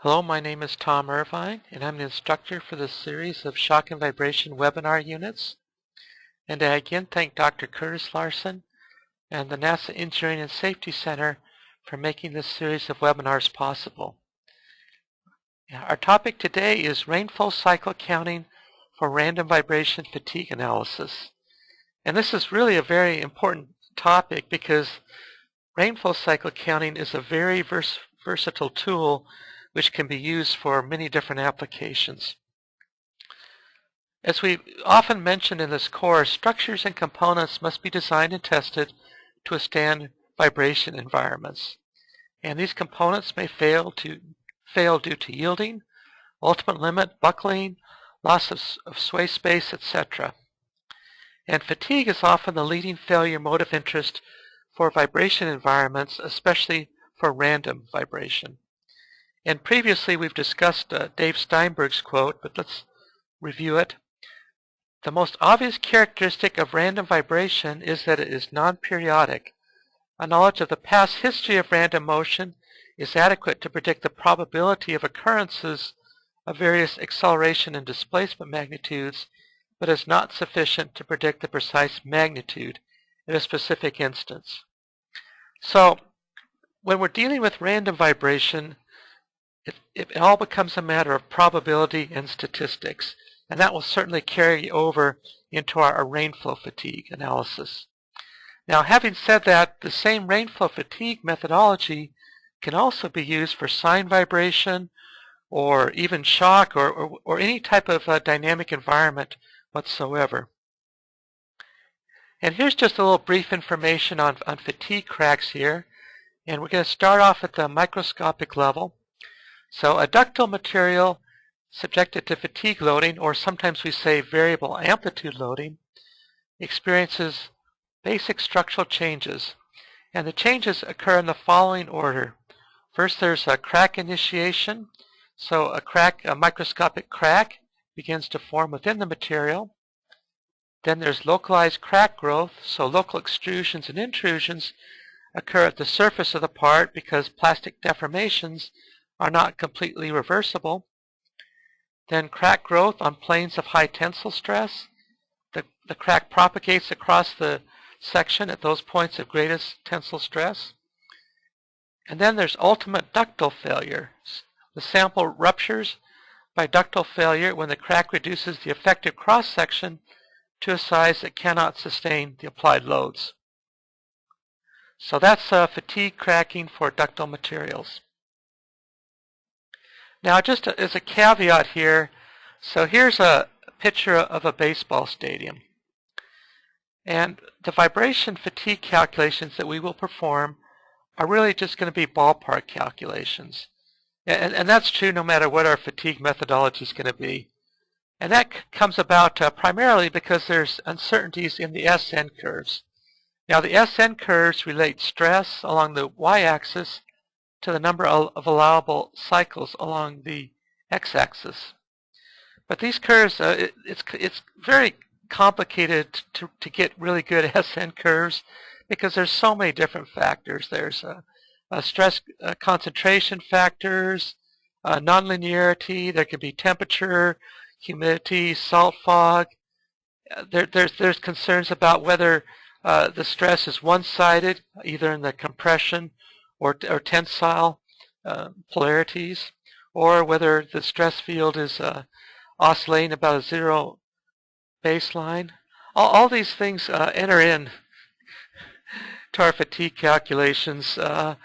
Hello, my name is Tom Irvine, and I'm the instructor for this series of shock and vibration webinar units. And I again thank Dr. Curtis Larson and the NASA Engineering and Safety Center for making this series of webinars possible. Our topic today is rainfall cycle counting for random vibration fatigue analysis. And this is really a very important topic because rainfall cycle counting is a very versatile tool which can be used for many different applications. As we often mention in this course, structures and components must be designed and tested to withstand vibration environments. And these components may fail due to yielding, ultimate limit, buckling, loss of sway space, etc. And fatigue is often the leading failure mode of interest for vibration environments, especially for random vibration. And previously we've discussed Dave Steinberg's quote, but let's review it. The most obvious characteristic of random vibration is that it is non-periodic. A knowledge of the past history of random motion is adequate to predict the probability of occurrences of various acceleration and displacement magnitudes, but is not sufficient to predict the precise magnitude in a specific instance. So when we're dealing with random vibration, it all becomes a matter of probability and statistics, and that will certainly carry over into our rainflow fatigue analysis. Now, having said that, the same rainflow fatigue methodology can also be used for sine vibration or even shock or any type of dynamic environment whatsoever. And here's just a little brief information on fatigue cracks here, and we're going to start off at the microscopic level. So a ductile material subjected to fatigue loading, or sometimes we say variable amplitude loading, experiences basic structural changes. And the changes occur in the following order. First, there's a crack initiation. So a microscopic crack begins to form within the material. Then there's localized crack growth. So local extrusions and intrusions occur at the surface of the part because plastic deformations are not completely reversible. Then crack growth on planes of high tensile stress. The crack propagates across the section at those points of greatest tensile stress. And then there's ultimate ductile failure. The sample ruptures by ductile failure when the crack reduces the effective cross-section to a size that cannot sustain the applied loads. So that's fatigue cracking for ductile materials. Now, just as a caveat here, so here's a picture of a baseball stadium. And the vibration fatigue calculations that we will perform are really just going to be ballpark calculations. And that's true no matter what our fatigue methodology is going to be. And that comes about primarily because there's uncertainties in the SN curves. Now, the SN curves relate stress along the y-axis to the number of allowable cycles along the x-axis. But these curves, it's very complicated to get really good SN curves because there's so many different factors. There's stress concentration factors, nonlinearity, there can be temperature, humidity, salt fog. There's concerns about whether the stress is one-sided, either in the compression or tensile polarities, or whether the stress field is oscillating about a zero baseline. All these things enter in to our fatigue calculations, or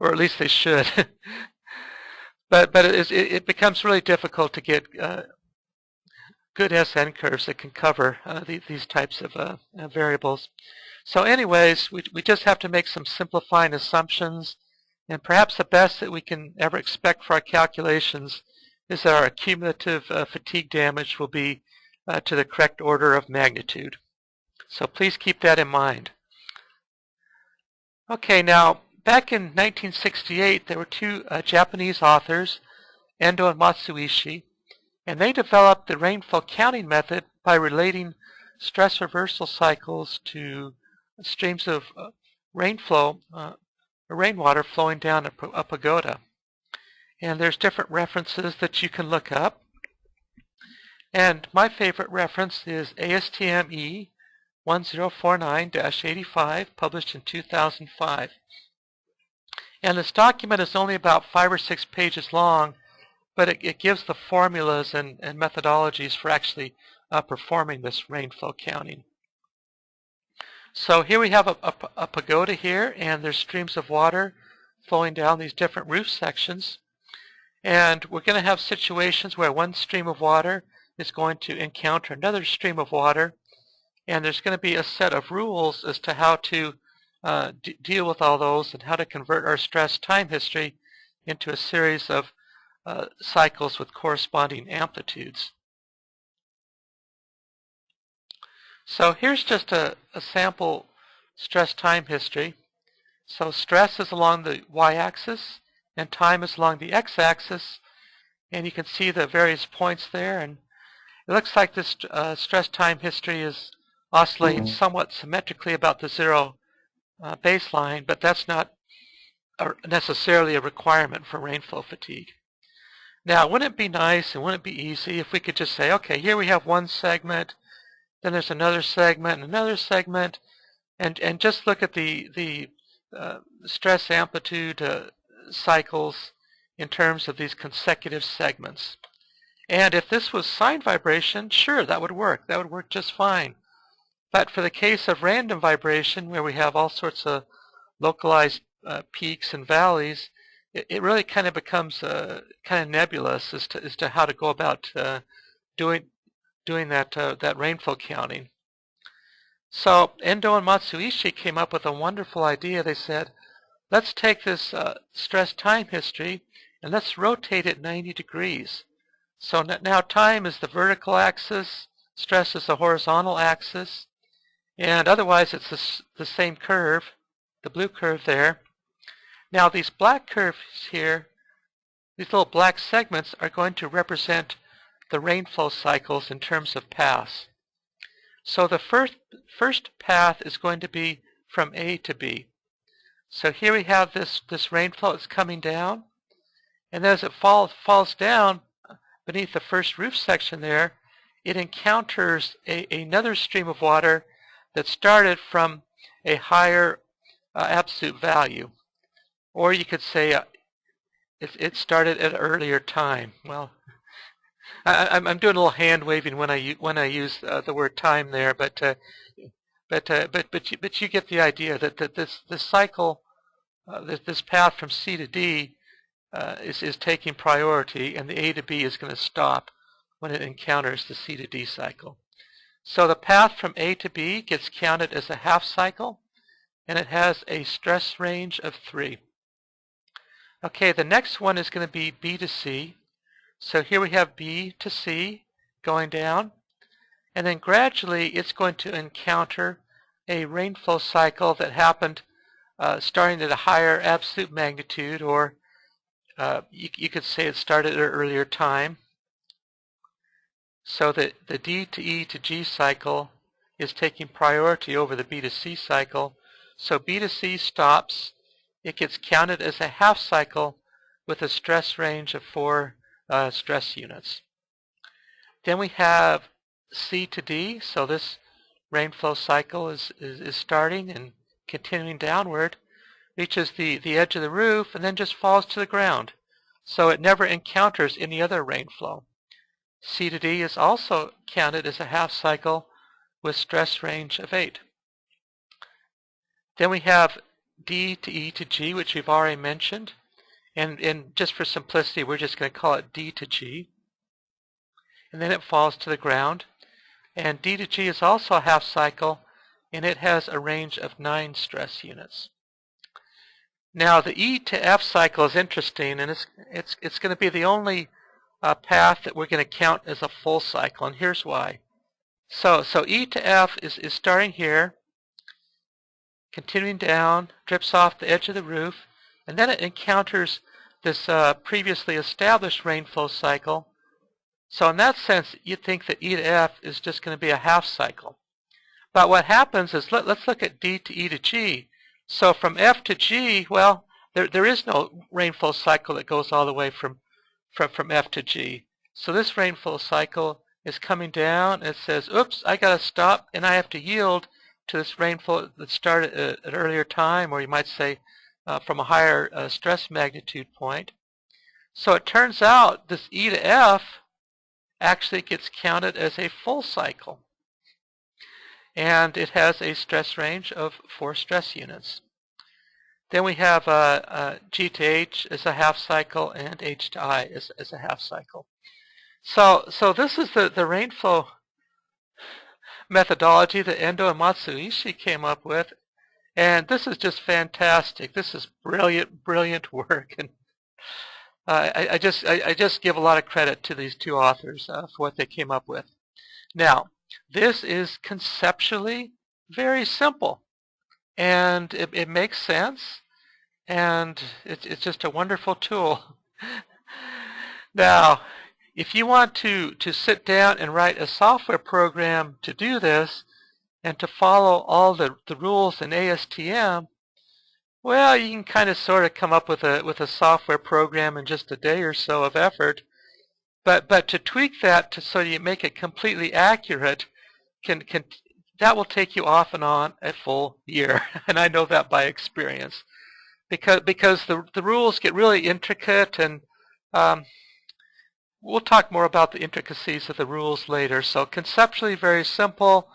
at least they should. but it becomes really difficult to get good SN curves that can cover these types of variables. So anyways, we just have to make some simplifying assumptions, and perhaps the best that we can ever expect for our calculations is that our cumulative fatigue damage will be to the correct order of magnitude. So please keep that in mind. Okay, now back in 1968 there were two Japanese authors, Endo and Matsuishi, and they developed the rainfall counting method by relating stress reversal cycles to streams of rainwater flowing down a pagoda. And there's different references that you can look up. And my favorite reference is ASTM E1049-85, published in 2005. And this document is only about 5 or 6 pages long, but it gives the formulas and methodologies for actually performing this rainflow counting. So here we have a pagoda here, and there's streams of water flowing down these different roof sections. And we're going to have situations where one stream of water is going to encounter another stream of water, and there's going to be a set of rules as to how to deal with all those and how to convert our stress time history into a series of cycles with corresponding amplitudes. So here's just a sample stress time history. So stress is along the y-axis and time is along the x-axis, and you can see the various points there, and it looks like this stress time history is oscillating somewhat symmetrically about the zero baseline, but that's not necessarily a requirement for rainflow fatigue. Now, wouldn't it be nice and wouldn't it be easy if we could just say, okay, here we have one segment, then there's another segment and another segment, and just look at the stress amplitude cycles in terms of these consecutive segments. And if this was sine vibration, sure, that would work. That would work just fine. But for the case of random vibration, where we have all sorts of localized peaks and valleys, it really kind of becomes kind of nebulous as to how to go about doing that rainfall counting. So Endo and Matsuishi came up with a wonderful idea. They said, let's take this stress time history and let's rotate it 90 degrees. So now time is the vertical axis, stress is the horizontal axis, and otherwise it's the same curve, the blue curve there. Now these black curves here, these little black segments are going to represent the rainflow cycles in terms of paths. So the first path is going to be from A to B. So here we have this rainflow that's coming down, and as it falls down beneath the first roof section there, it encounters another stream of water that started from a higher absolute value. Or you could say it started at an earlier time. Well, I'm doing a little hand waving when I use the word time there, but you get the idea that this cycle, this path from C to D, is taking priority, and the A to B is going to stop when it encounters the C to D cycle. So the path from A to B gets counted as a half cycle, and it has a stress range of 3. Okay, the next one is going to be B to C. So here we have B to C going down, and then gradually it's going to encounter a rainflow cycle that happened starting at a higher absolute magnitude, or you could say it started at an earlier time. So the D to E to G cycle is taking priority over the B to C cycle. So B to C stops. It gets counted as a half cycle with a stress range of 4 stress units. Then we have C to D. So this rainflow cycle is starting and continuing downward, reaches the edge of the roof, and then just falls to the ground. So it never encounters any other rainflow. C to D is also counted as a half cycle with stress range of 8. Then we have D to E to G, which we've already mentioned. And just for simplicity, we're just going to call it D to G. And then it falls to the ground. And D to G is also a half cycle, and it has a range of 9 stress units. Now the E to F cycle is interesting, and it's going to be the only path that we're going to count as a full cycle, and here's why. So E to F is starting here, continuing down, drips off the edge of the roof, and then it encounters this previously established rainflow cycle. So in that sense, you'd think that E to F is just going to be a half cycle. But what happens is, let's look at D to E to G. So from F to G, well, there is no rainflow cycle that goes all the way from F to G. So this rainflow cycle is coming down and it says, oops, I got to stop and I have to yield to this rainflow that started at an earlier time, or you might say from a higher stress magnitude point. So it turns out this E to F actually gets counted as a full cycle. And it has a stress range of 4 stress units. Then we have G to H as a half cycle and H to I as a half cycle. So this is the rainflow methodology that Endo and Matsuishi came up with. And this is just fantastic. This is brilliant work. And I just give a lot of credit to these two authors for what they came up with. Now, this is conceptually very simple, and it makes sense, and it's just a wonderful tool. Now, if you want to sit down and write a software program to do this and to follow all the rules in ASTM, well, you can kind of sort of come up with a software program in just a day or so of effort. But to tweak that so you make it completely accurate, that will take you off and on a full year, and I know that by experience, because the rules get really intricate, and we'll talk more about the intricacies of the rules later. So conceptually very simple,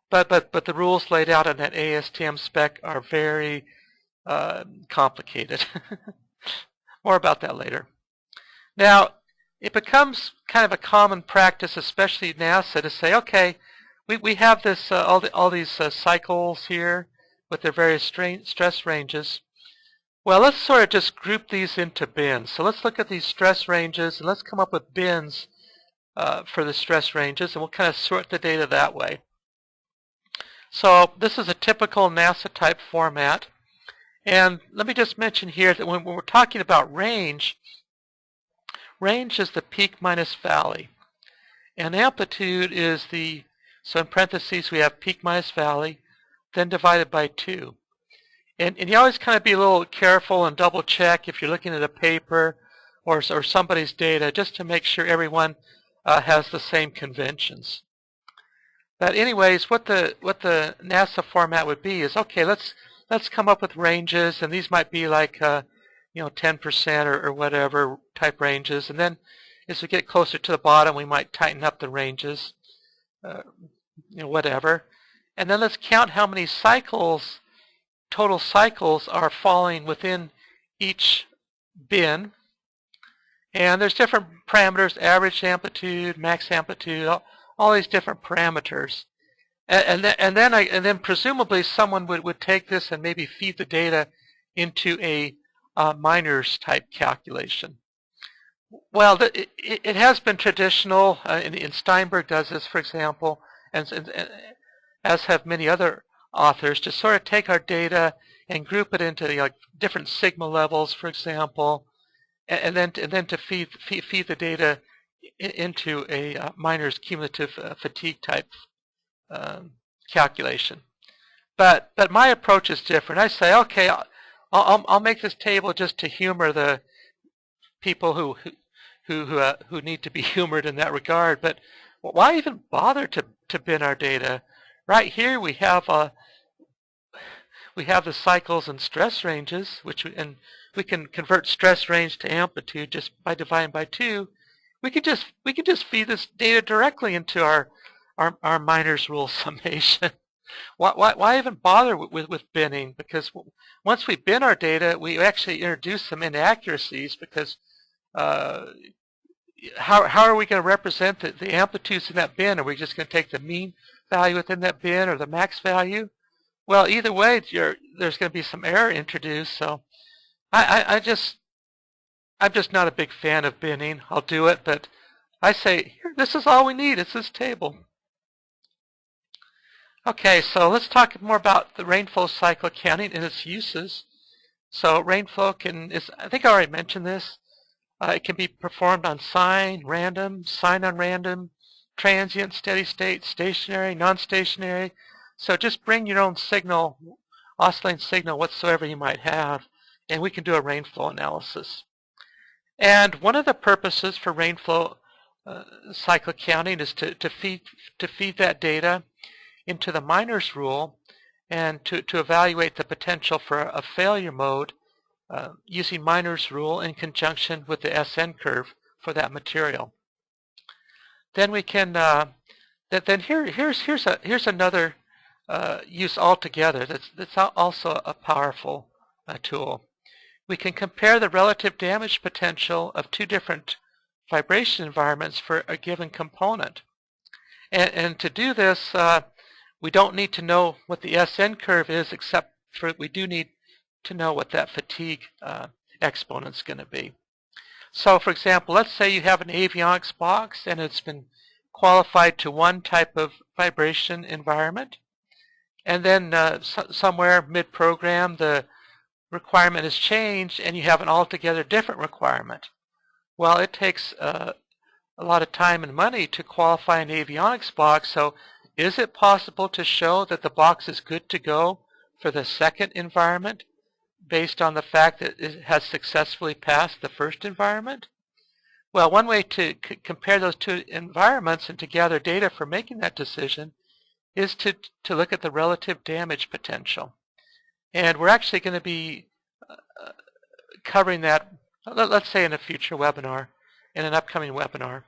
but the rules laid out in that ASTM spec are very complicated. More about that later. Now, it becomes kind of a common practice, especially NASA, to say, okay, we have this all these cycles here with their various stress ranges. Well, let's sort of just group these into bins. So let's look at these stress ranges and let's come up with bins for the stress ranges, and we'll kind of sort the data that way. So this is a typical NASA type format. And let me just mention here that when we're talking about range is the peak minus valley. And amplitude is so in parentheses we have peak minus valley, then divided by 2. And you always kind of be a little careful and double check if you're looking at a paper or somebody's data, just to make sure everyone has the same conventions. But anyways, what the NASA format would be is, okay, let's come up with ranges, and these might be like 10% or whatever type ranges, and then as we get closer to the bottom, we might tighten up the ranges, whatever, and then let's count how many total cycles are falling within each bin. And there's different parameters: average amplitude, max amplitude, all these different parameters. And then presumably someone would take this and maybe feed the data into a miners type calculation. Well, it has been traditional, and Steinberg does this, for example, and as have many other authors, to sort of take our data and group it into different sigma levels, for example, and then to feed the data into a miners cumulative fatigue type calculation. But my approach is different. I say, okay, I'll make this table just to humor the people who need to be humored in that regard. But why even bother to bin our data? Right here we have the cycles and stress ranges, and we can convert stress range to amplitude just by dividing by 2. We could just feed this data directly into our miners rule summation. Why even bother with binning? Because once we bin our data, we actually introduce some inaccuracies, because how are we going to represent the amplitudes in that bin? Are we just going to take the mean value within that bin or the max value? Well, either way, there's going to be some error introduced. So I'm just not a big fan of binning. I'll do it, but I say, here, this is all we need. It's this table. Okay, so let's talk more about the rainflow cycle counting and its uses. So rainflow I think I already mentioned this. It can be performed on sine, random, sine on random, transient, steady state, stationary, non-stationary. So just bring your own signal, oscillating signal whatsoever you might have, and we can do a rainflow analysis. And one of the purposes for rainflow cycle counting is to feed that data into the miner's rule and to evaluate the potential for a failure mode using miner's rule in conjunction with the SN curve for that material. Then we can here's another use altogether that's also a powerful tool. We can compare the relative damage potential of two different vibration environments for a given component. And to do this, we don't need to know what the SN curve is, except for we do need to know what that fatigue exponent is going to be. So for example, let's say you have an avionics box and it's been qualified to one type of vibration environment, and then somewhere mid-program the requirement has changed and you have an altogether different requirement. Well, it takes a lot of time and money to qualify an avionics box, so is it possible to show that the box is good to go for the second environment based on the fact that it has successfully passed the first environment? Well, one way to compare those two environments and to gather data for making that decision is to look at the relative damage potential. And we're actually going to be covering that, let's say in a future webinar, in an upcoming webinar.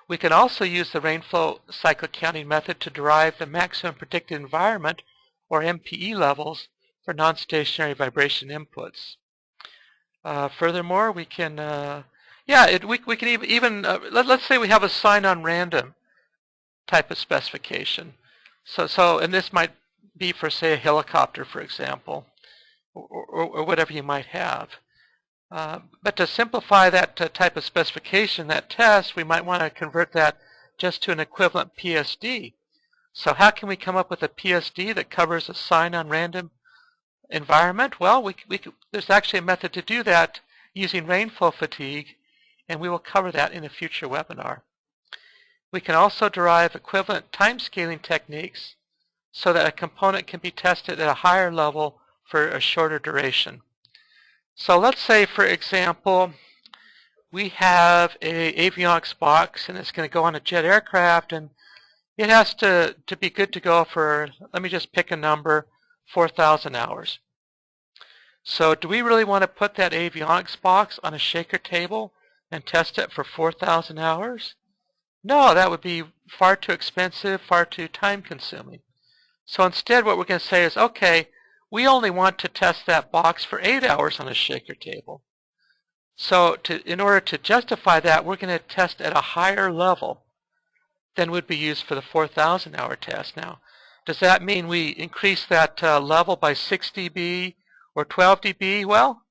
We can also use the rainflow cycle counting method to derive the maximum predicted environment, or MPE levels, for non-stationary vibration inputs. Furthermore, we can, we can even let's say we have a sign on random type of specification. And this might be for, say, a helicopter, for example, or whatever you might have. But to simplify that type of specification, that test, we might want to convert that just to an equivalent PSD. So how can we come up with a PSD that covers a sign on random environment? Well, there's actually a method to do that using rainflow fatigue, and we will cover that in a future webinar. We can also derive equivalent time scaling techniques so that a component can be tested at a higher level for a shorter duration. So let's say, for example, we have an avionics box and it's going to go on a jet aircraft, and it has to be good to go for, let me just pick a number, 4,000 hours. So do we really want to put that avionics box on a shaker table and test it for 4,000 hours? No, that would be far too expensive, far too time consuming. So instead what we're going to say is, okay, we only want to test that box for 8 hours on a shaker table. So in order to justify that, we're going to test at a higher level than would be used for the 4,000 hour test. Now, does that mean we increase that level by 6 dB or 12 dB? Well,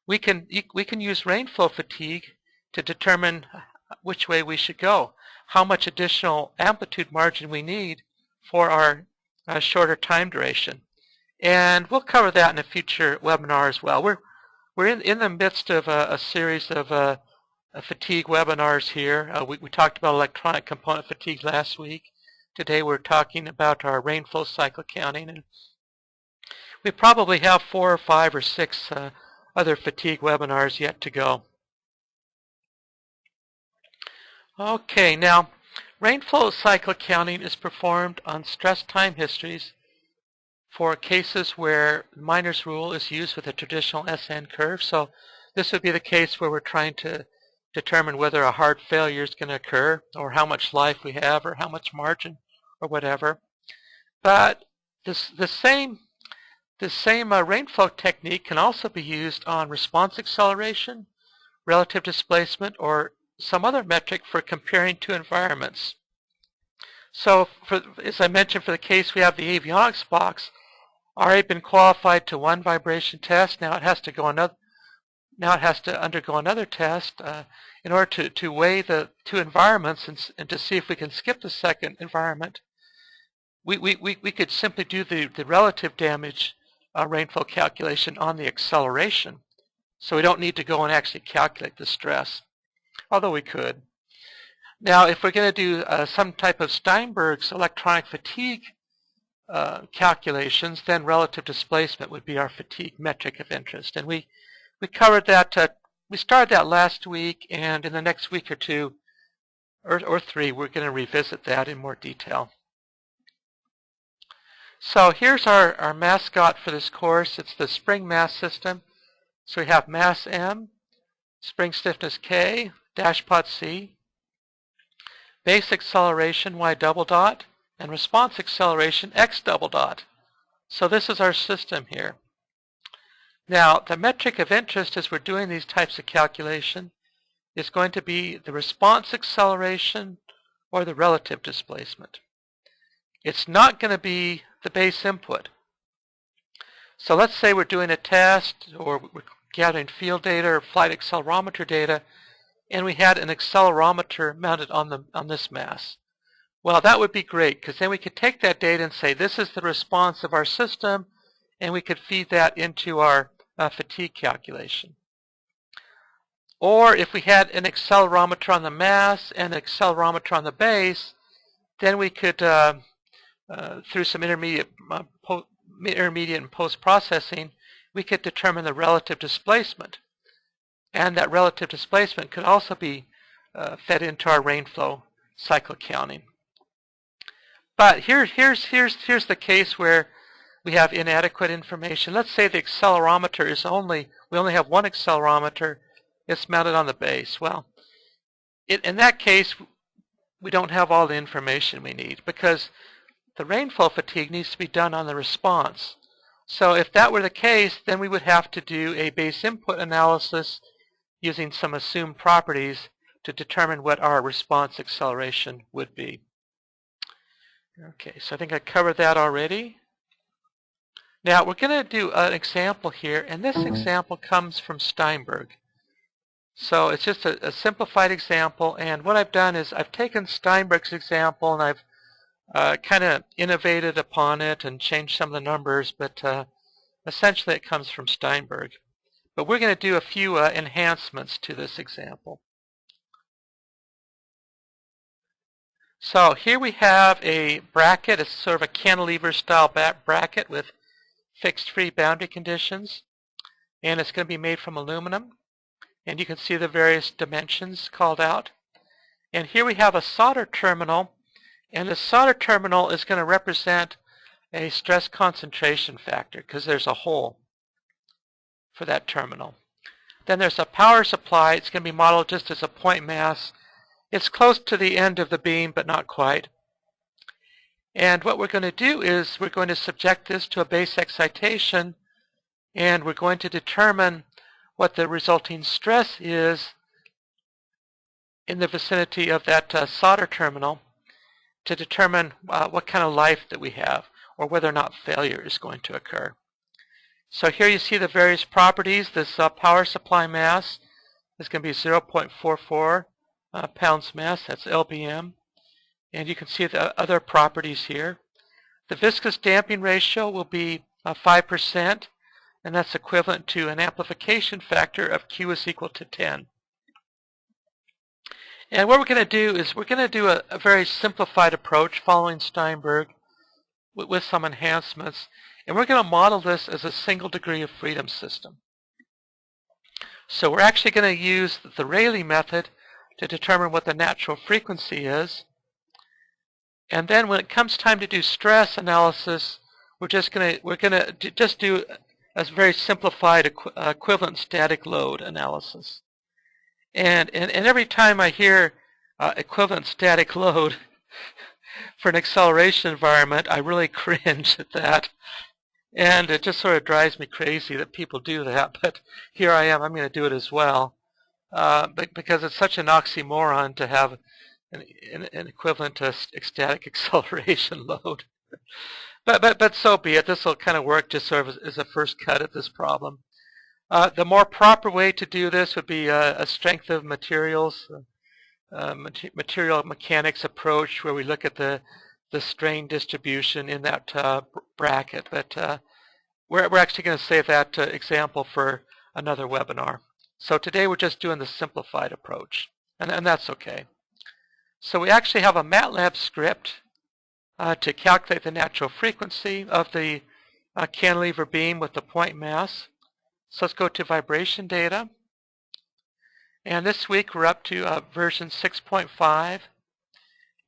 we can use rainflow fatigue to determine which way we should go, how much additional amplitude margin we need for our shorter time duration. And we'll cover that in a future webinar as well. We're in the midst of a series of fatigue webinars here. We talked about electronic component fatigue last week. Today we're talking about our rainflow cycle counting, and we probably have 4 or 5 or 6 other fatigue webinars yet to go. Okay, now rainflow cycle counting is performed on stress time histories for cases where miner's rule is used with a traditional SN curve. So this would be the case where we're trying to determine whether a hard failure is going to occur, or how much life we have, or how much margin, or whatever. But the same rainflow technique can also be used on response acceleration, relative displacement, or some other metric for comparing two environments. So as I mentioned, for the case we have the avionics box, already been qualified to one vibration test. Now it has to undergo another test in order to weigh the two environments and to see if we can skip the second environment. We could simply do the relative damage rainflow calculation on the acceleration. So we don't need to go and actually calculate the stress, although we could. Now, if we're going to do some type of Steinberg's electronic fatigue calculations, then relative displacement would be our fatigue metric of interest. And we covered that, we started that last week, and in the next week or two, or three, we're going to revisit that in more detail. So here's our mascot for this course. It's the spring mass system. So we have mass M, spring stiffness K, dashpot C, base acceleration Y double dot, and response acceleration X double dot. So this is our system here. Now, the metric of interest as we're doing these types of calculation is going to be the response acceleration or the relative displacement. It's not going to be the base input. So let's say we're doing a test, or we're gathering field data or flight accelerometer data, and we had an accelerometer mounted on this mass. Well, that would be great, because then we could take that data and say this is the response of our system, and we could feed that into our fatigue calculation. Or if we had an accelerometer on the mass and an accelerometer on the base, then we could, through some intermediate and post-processing, we could determine the relative displacement. And that relative displacement could also be fed into our Rainflow cycle counting. But here's the case where we have inadequate information. Let's say the accelerometer is we only have one accelerometer. It's mounted on the base. Well, in that case, we don't have all the information we need, because the rainfall fatigue needs to be done on the response. So if that were the case, then we would have to do a base input analysis using some assumed properties to determine what our response acceleration would be. Okay, so I think I covered that already. Now we're going to do an example here, and this example comes from Steinberg. So it's just a simplified example, and what I've done is I've taken Steinberg's example and I've kind of innovated upon it and changed some of the numbers, but essentially it comes from Steinberg. But we're going to do a few enhancements to this example. So here we have a bracket. It's sort of a cantilever style bracket with fixed free boundary conditions, and it's going to be made from aluminum. And you can see the various dimensions called out. And here we have a solder terminal, and the solder terminal is going to represent a stress concentration factor because there's a hole for that terminal. Then there's a power supply. It's going to be modeled just as a point mass. It's close to the end of the beam, but not quite. And what we're going to do is we're going to subject this to a base excitation, and we're going to determine what the resulting stress is in the vicinity of that solder terminal to determine what kind of life that we have, or whether or not failure is going to occur. So here you see the various properties. This power supply mass is going to be 0.44 pounds mass. That's LBM. And you can see the other properties here. The viscous damping ratio will be 5%, and that's equivalent to an amplification factor of Q is equal to 10. And what we're going to do is we're going to do a very simplified approach following Steinberg with some enhancements. And we're going to model this as a single degree of freedom system. So we're actually going to use the Rayleigh method to determine what the natural frequency is. And then when it comes time to do stress analysis, we're going to just do a very simplified equivalent static load analysis. And every time I hear equivalent static load for an acceleration environment, I really cringe at that. And it just sort of drives me crazy that people do that. But here I am. I'm going to do it as well. Because it's such an oxymoron to have an equivalent to static acceleration load. But so be it. This will kind of work just sort of as a first cut at this problem. The more proper way to do this would be a strength of materials, material mechanics approach, where we look at the strain distribution in that bracket. But we're actually going to save that example for another webinar. So today we're just doing the simplified approach, and that's okay. So we actually have a Matlab script to calculate the natural frequency of the cantilever beam with the point mass. So let's go to vibration data. And this week we're up to version 6.5.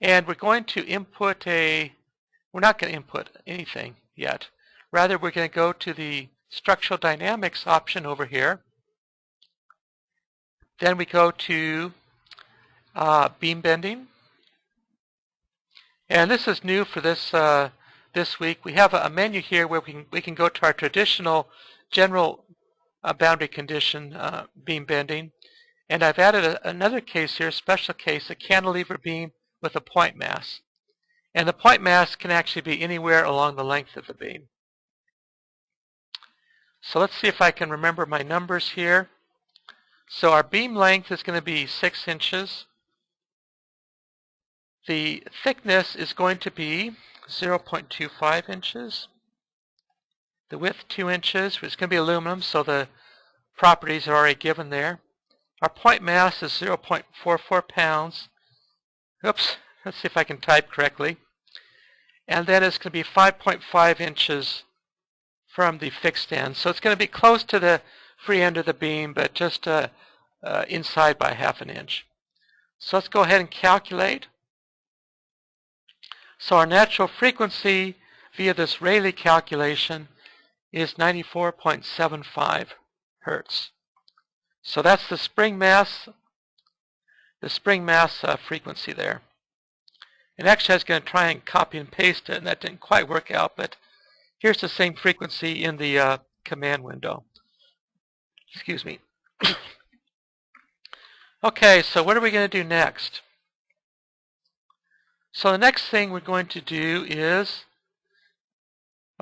And we're going to input we're not going to input anything yet. Rather, we're going to go to the structural dynamics option over here. Then we go to beam bending. And this is new for this week. We have a menu here where we can go to our traditional general boundary condition beam bending. And I've added another case here, a special case, a cantilever beam with a point mass. And the point mass can actually be anywhere along the length of the beam. So let's see if I can remember my numbers here. So our beam length is going to be 6 inches. The thickness is going to be 0.25 inches. The width 2 inches. It's going to be aluminum, so the properties are already given there. Our point mass is 0.44 pounds. Oops, let's see if I can type correctly. And then it's going to be 5.5 inches from the fixed end. So it's going to be close to the free end of the beam, but just inside by ½ an inch. So let's go ahead and calculate. So our natural frequency via this Rayleigh calculation is 94.75 hertz. So that's the spring mass frequency there. And actually I was going to try and copy and paste it, and that didn't quite work out, but here's the same frequency in the command window. Excuse me. Okay, so what are we going to do next? So the next thing we're going to do is,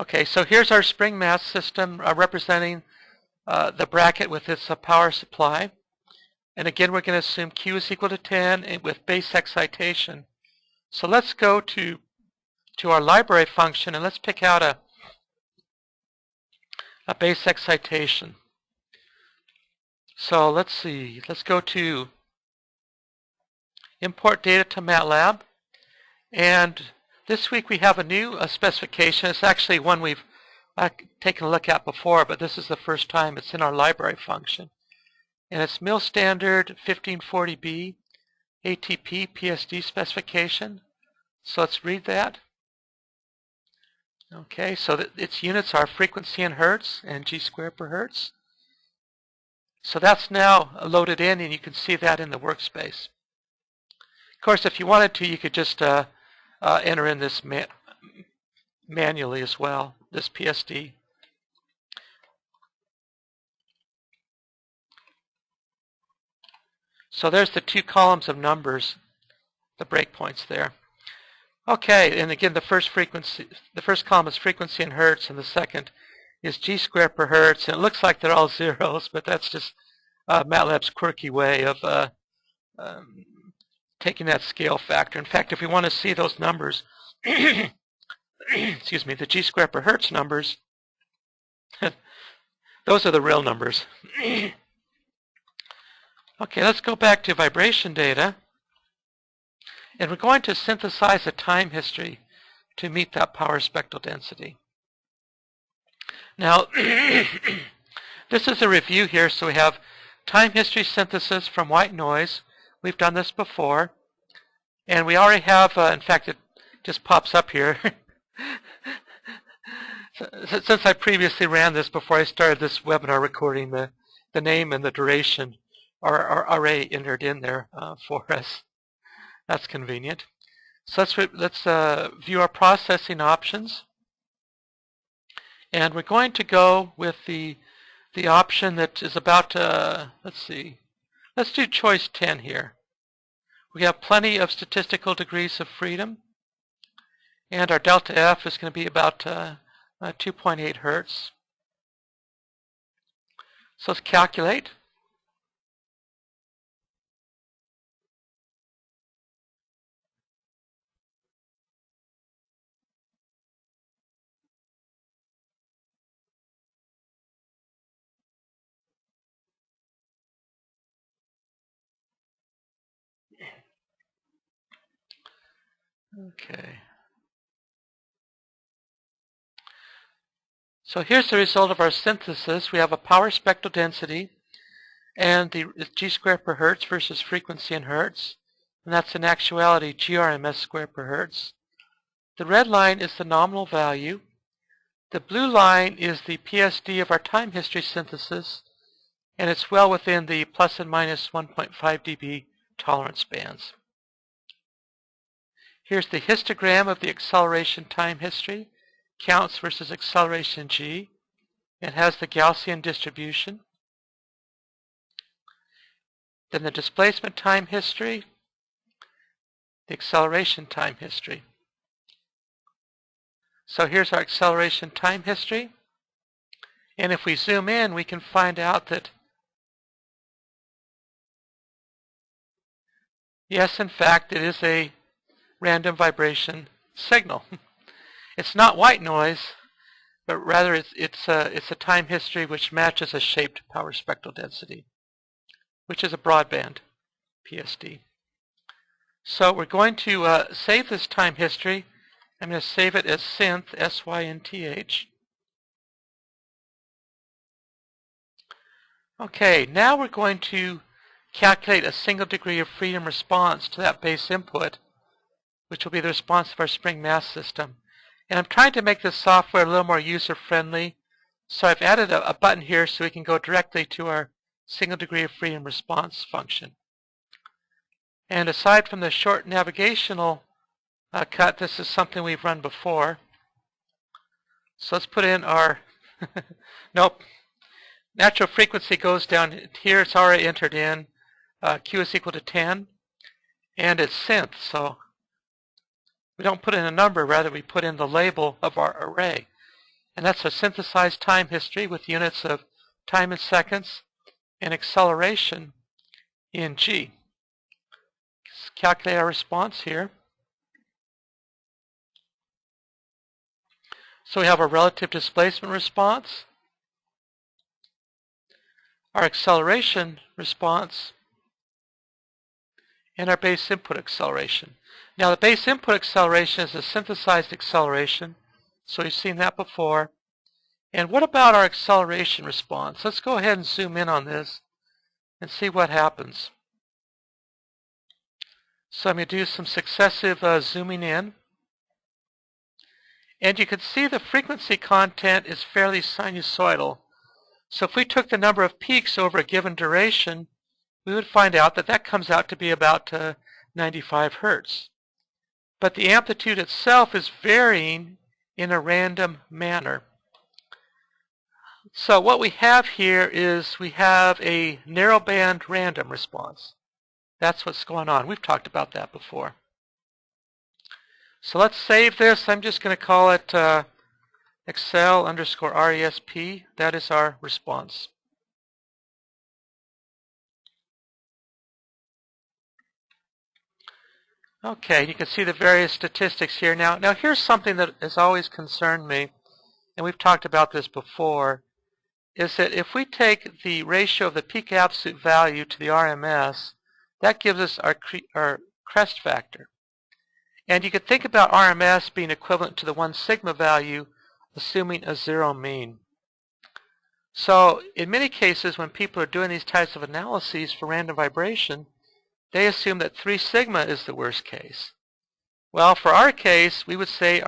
okay, so here's our spring mass system representing the bracket with its power supply. And again, we're going to assume Q is equal to 10 and with base excitation. So let's go to our library function and let's pick out a base excitation. So let's see, let's go to import data to Matlab. And this week we have a new specification. It's actually one we've taken a look at before, but this is the first time it's in our library function. And it's mil standard 1540B ATP PSD specification. So let's read that. Okay, so its units are frequency in hertz and G squared per hertz. So that's now loaded in, and you can see that in the workspace. Of course, if you wanted to, you could just enter in this manually as well, this PSD. So there's the 2 columns of numbers, the breakpoints there. Okay, and again, the first column is frequency in hertz, and the second is G squared per hertz. And it looks like they're all zeros, but that's just Matlab's quirky way of taking that scale factor. In fact, if we want to see those numbers, excuse me, the G squared per hertz numbers, those are the real numbers. Okay, let's go back to vibration data. And we're going to synthesize a time history to meet that power spectral density. Now, this is a review here. So we have time history synthesis from white noise. We've done this before. And we already have, in fact, it just pops up here. Since I previously ran this before I started this webinar recording, the name and the duration are already entered in there for us. That's convenient. So let's view our processing options. And we're going to go with the option that is about, let's see, let's do choice 10 here. We have plenty of statistical degrees of freedom. And our delta F is going to be about 2.8 hertz. So let's calculate. Okay. So here's the result of our synthesis. We have a power spectral density and the g squared per hertz versus frequency in hertz. And that's in actuality GRMS squared per hertz. The red line is the nominal value. The blue line is the PSD of our time history synthesis, and it's well within the plus and minus 1.5 dB tolerance bands. Here's the histogram of the acceleration time history, counts versus acceleration g. It has the Gaussian distribution. Then the displacement time history, the acceleration time history. So here's our acceleration time history. And if we zoom in, we can find out that, yes, in fact, it is a random vibration signal. It's not white noise, but rather it's a time history which matches a shaped power spectral density, which is a broadband PSD. So we're going to save this time history. I'm going to save it as synth, S-Y-N-T-H. Okay, now we're going to calculate a single degree of freedom response to that base input, which will be the response of our spring mass system. And I'm trying to make this software a little more user-friendly, so I've added a button here so we can go directly to our single degree of freedom response function. And aside from the short navigational cut, this is something we've run before. So let's put in our, nope, natural frequency goes down here. It's already entered in. Q is equal to 10. And it's synth, so we don't put in a number, rather we put in the label of our array. And that's a synthesized time history with units of time in seconds and acceleration in g. Let's calculate our response here. So we have a relative displacement response, our acceleration response, and our base input acceleration. Now the base input acceleration is a synthesized acceleration, so we've seen that before. And what about our acceleration response? Let's go ahead and zoom in on this and see what happens. So I'm going to do some successive zooming in. And you can see the frequency content is fairly sinusoidal. So if we took the number of peaks over a given duration, we would find out that that comes out to be about 95 hertz. But the amplitude itself is varying in a random manner. So what we have here is we have a narrowband random response. That's what's going on. We've talked about that before. So let's save this. I'm just going to call it Excel_RESP. That is our response. Okay, you can see the various statistics here. Now here's something that has always concerned me, and we've talked about this before, is that if we take the ratio of the peak absolute value to the RMS, that gives us our crest factor. And you could think about RMS being equivalent to the 1 sigma value, assuming a zero mean. So in many cases, when people are doing these types of analyses for random vibration, they assume that 3 sigma is the worst case. Well, for our case, we would say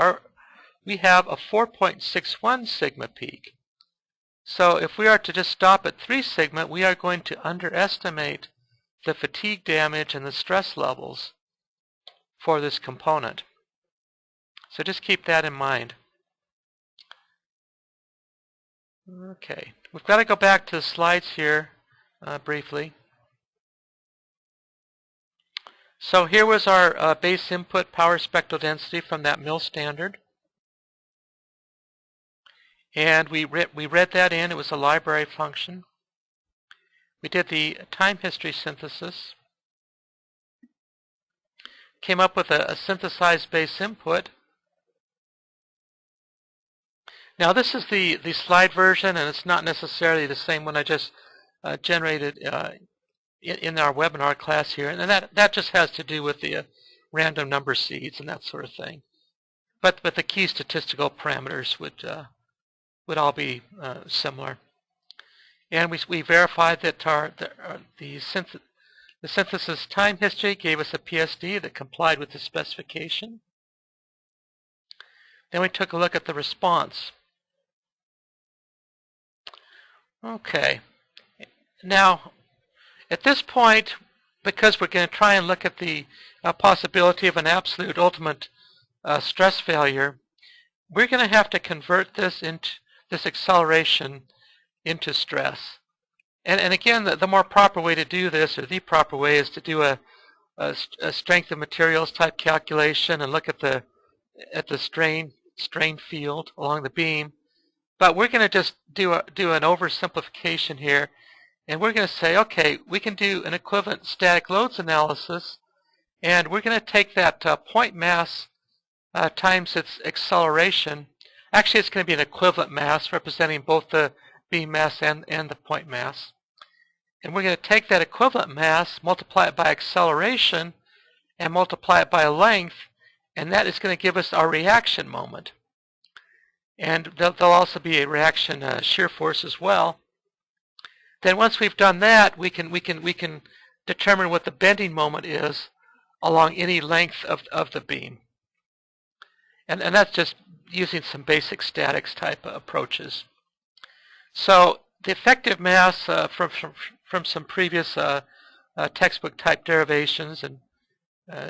we have a 4.61 sigma peak. So if we are to just stop at 3 sigma, we are going to underestimate the fatigue damage and the stress levels for this component. So just keep that in mind. Okay, we've got to go back to the slides here briefly. So here was our base input power spectral density from that mill standard. And we read that in. It was a library function. We did the time history synthesis. Came up with a synthesized base input. Now this is the slide version, and it's not necessarily the same one I just generated in our webinar class here. And that just has to do with the random number seeds and that sort of thing. But the key statistical parameters would would all be similar. And we verified that the synthesis time history gave us a PSD that complied with the specification. Then we took a look at the response. Okay. Now, at this point, because we're going to try and look at the possibility of an absolute ultimate stress failure, we're going to have to convert this acceleration into stress. And again, the more proper way to do this, or the proper way, is to do a strength of materials type calculation and look at the strain field along the beam. But we're going to just do an oversimplification here, and we're going to say, okay, we can do an equivalent static loads analysis, and we're going to take that point mass times its acceleration. Actually, it's going to be an equivalent mass representing both the beam mass and the point mass. And we're going to take that equivalent mass, multiply it by acceleration, and multiply it by a length, and that is going to give us our reaction moment. And there'll also be a reaction shear force as well. Then once we've done that, we can determine what the bending moment is along any length of the beam. And that's just using some basic statics type approaches. So the effective mass from some previous textbook type derivations, and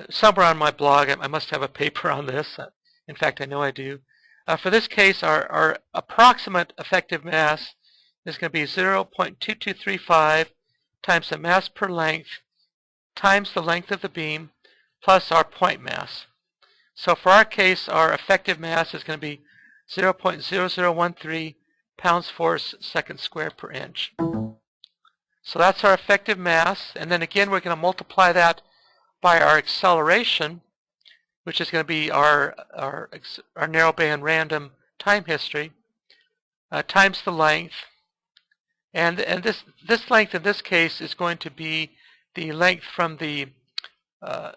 somewhere on my blog I must have a paper on this. In fact, I know I do. For this case, our approximate effective mass is going to be 0.2235 times the mass per length times the length of the beam plus our point mass. So for our case, our effective mass is going to be 0.0013 pounds force second square per inch. So that's our effective mass, and then again we're going to multiply that by our acceleration, which is going to be our narrowband random time history, times the length. And this length in this case is going to be the length from the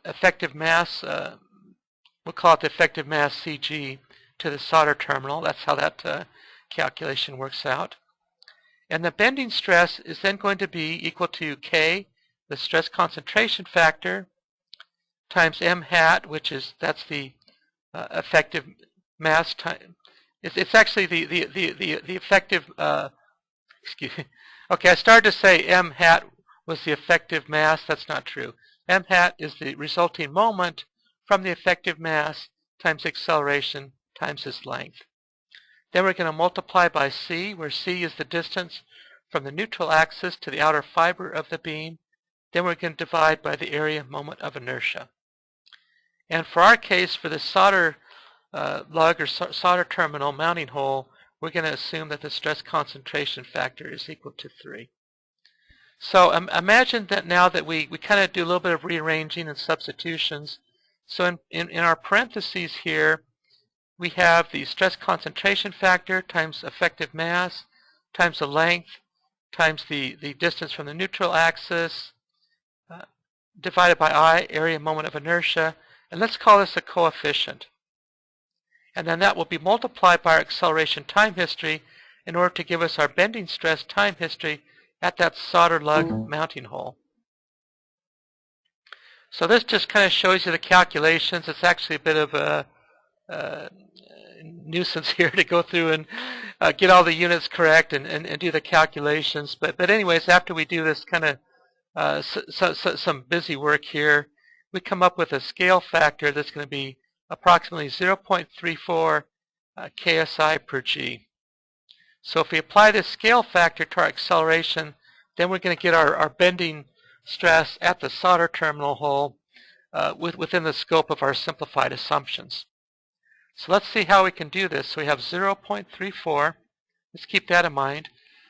effective mass, we'll call it the effective mass CG, to the solder terminal. That's how that calculation works out. And the bending stress is then going to be equal to K, the stress concentration factor, times m hat, that's the effective mass time. It's actually the effective. Excuse me. Okay, I started to say m hat was the effective mass. That's not true. M hat is the resulting moment from the effective mass times acceleration times its length. Then we're going to multiply by c, where c is the distance from the neutral axis to the outer fiber of the beam. Then we're going to divide by the area moment of inertia. And for our case, for the solder lug or solder terminal mounting hole, we're going to assume that the stress concentration factor is equal to 3. So imagine that now that we kind of do a little bit of rearranging and substitutions. So in our parentheses here, we have the stress concentration factor times effective mass times the length times the distance from the neutral axis divided by I, area moment of inertia. And let's call this a coefficient. And then that will be multiplied by our acceleration time history in order to give us our bending stress time history at that solder lug mounting hole. So this just kind of shows you the calculations. It's actually a bit of a nuisance here to go through and get all the units correct and do the calculations. But anyways, after we do this kind of some busy work here, we come up with a scale factor that's going to be approximately 0.34 KSI per G. So if we apply this scale factor to our acceleration, then we're going to get our bending stress at the solder terminal hole within the scope of our simplified assumptions. So let's see how we can do this. So we have 0.34. Let's keep that in mind.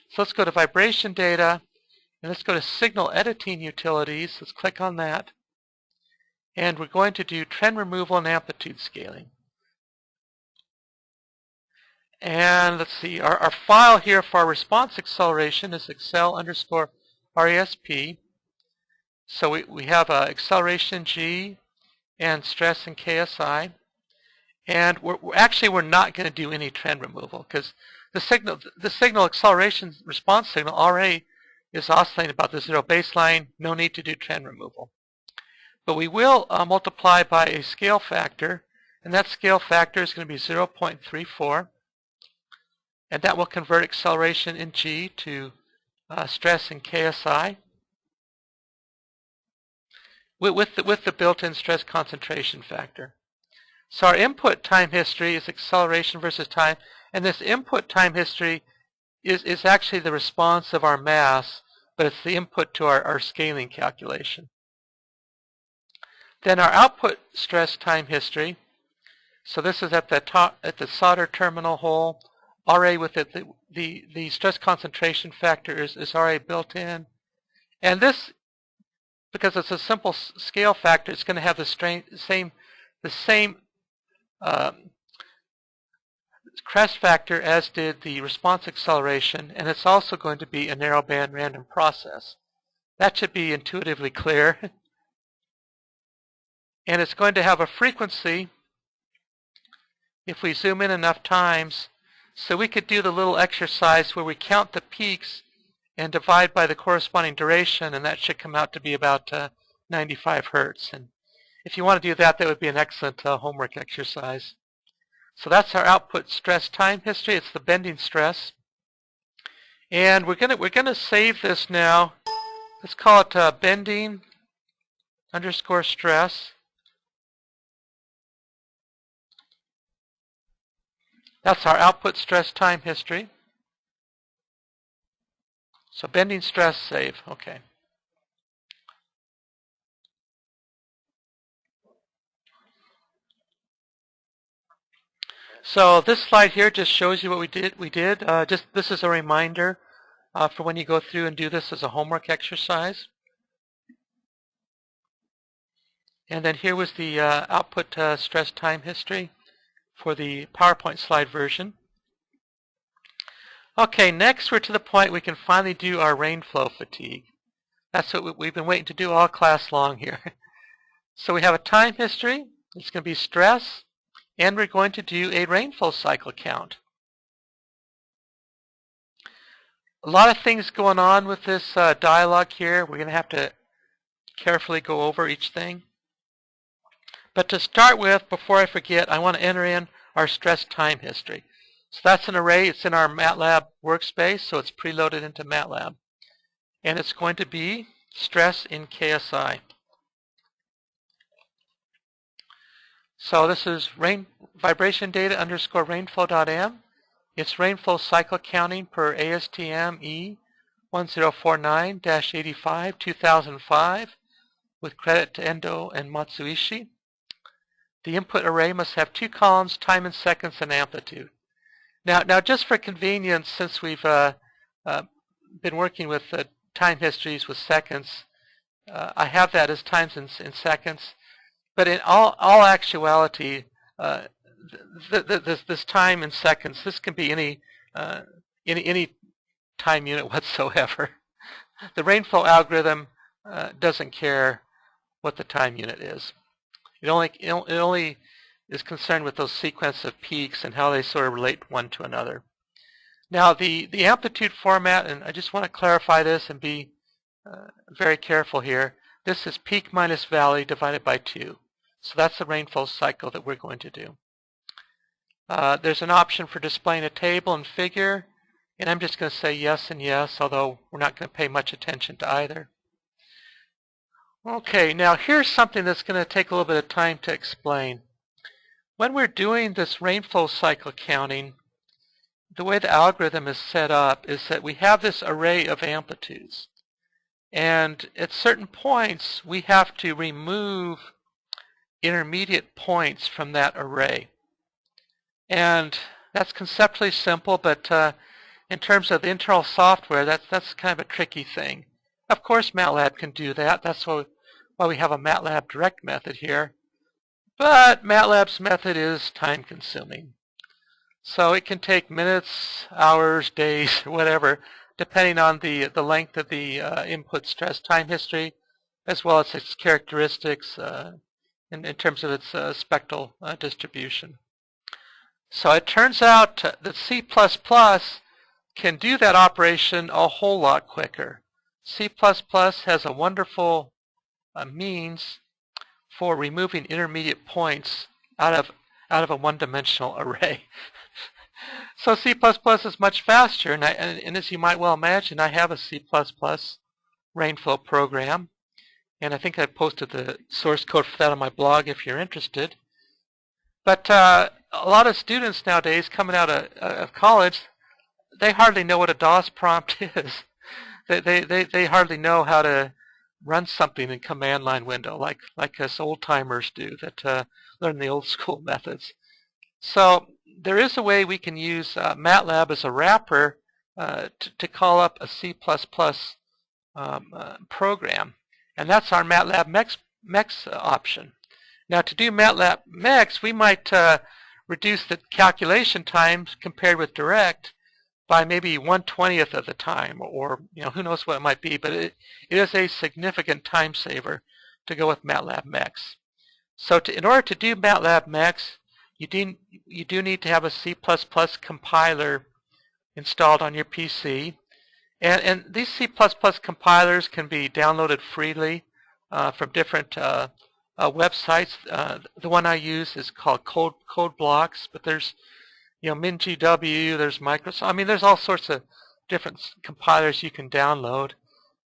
So let's go to vibration data, and let's go to signal editing utilities. Let's click on that. And we're going to do trend removal and amplitude scaling. And let's see, our file here for our response acceleration is accel_RESP. So we have acceleration G and stress in KSI. And we're not going to do any trend removal because the signal acceleration response signal already is oscillating about the zero baseline. No need to do trend removal. But we will multiply by a scale factor, and that scale factor is going to be 0.34, and that will convert acceleration in G to stress in KSI with the built-in stress concentration factor. So our input time history is acceleration versus time, and this input time history is actually the response of our mass, but it's the input to our scaling calculation. Then our output stress time history, so this is at the solder terminal hole, already with it, the stress concentration factor is already built in. And this, because it's a simple scale factor, it's going to have the same crest factor as did the response acceleration, and it's also going to be a narrowband random process. That should be intuitively clear. And it's going to have a frequency, if we zoom in enough times, so we could do the little exercise where we count the peaks and divide by the corresponding duration, and that should come out to be about 95 hertz. And if you want to do that, that would be an excellent homework exercise. So that's our output stress time history. It's the bending stress. And we're gonna save this now. Let's call it bending underscore stress. That's our output stress time history. So bending stress, save. Okay. So this slide here just shows you what we did. This is a reminder for when you go through and do this as a homework exercise. And then here was the output stress time history for the PowerPoint slide version. Okay, next we're to the point we can finally do our rainflow fatigue. That's what we've been waiting to do all class long here. So we have a time history. It's going to be stress, and we're going to do a rainflow cycle count. A lot of things going on with this dialogue here. We're going to have to carefully go over each thing. But to start with, before I forget, I want to enter in our stress time history. So that's an array. It's in our Matlab workspace, so it's preloaded into Matlab. And it's going to be stress in KSI. So this is vibration data underscore rainflow.m. It's rainflow cycle counting per ASTM E1049-85 2005 with credit to Endo and Matsuishi. The input array must have two columns, time in seconds and amplitude. Now just for convenience, since we've been working with time histories with seconds, I have that as times in seconds. But in all actuality, this time in seconds, this can be any time unit whatsoever. The rainflow algorithm doesn't care what the time unit is. It only is concerned with those sequence of peaks and how they sort of relate one to another. Now the amplitude format, and I just want to clarify this and be very careful here. This is peak minus valley divided by 2. So that's the rainfall cycle that we're going to do. There's an option for displaying a table and figure, and I'm just going to say yes and yes, although we're not going to pay much attention to either. Okay, now here's something that's going to take a little bit of time to explain. When we're doing this rainfall cycle counting, the way the algorithm is set up is that we have this array of amplitudes. And at certain points, we have to remove intermediate points from that array. And that's conceptually simple, but in terms of the internal software, that's kind of a tricky thing. Of course, MATLAB can do that. That's why we have a MATLAB direct method here. But MATLAB's method is time-consuming. So it can take minutes, hours, days, whatever, depending on the length of the input stress time history, as well as its characteristics in terms of its spectral distribution. So it turns out that C++ can do that operation a whole lot quicker. C++ has a wonderful means for removing intermediate points out of a one-dimensional array. So C++ is much faster, and as you might well imagine, I have a C++ Rainflow program, and I think I posted the source code for that on my blog if you're interested. But a lot of students nowadays coming out of college, they hardly know what a DOS prompt is. They hardly know how to run something in command line window like us old timers do that learn the old school methods. So there is a way we can use Matlab as a wrapper to call up a C++ program, and that's our Matlab MEX option. Now to do Matlab MEX, we might reduce the calculation times compared with direct by maybe 1/20th of the time, or who knows what it might be, but it is a significant time saver to go with Matlab MEX. So in order to do Matlab MEX, you do need to have a C++ compiler installed on your PC, and these C++ compilers can be downloaded freely from different websites. The one I use is called Code Blocks, but there's MinGW, there's Microsoft. I mean, there's all sorts of different compilers you can download.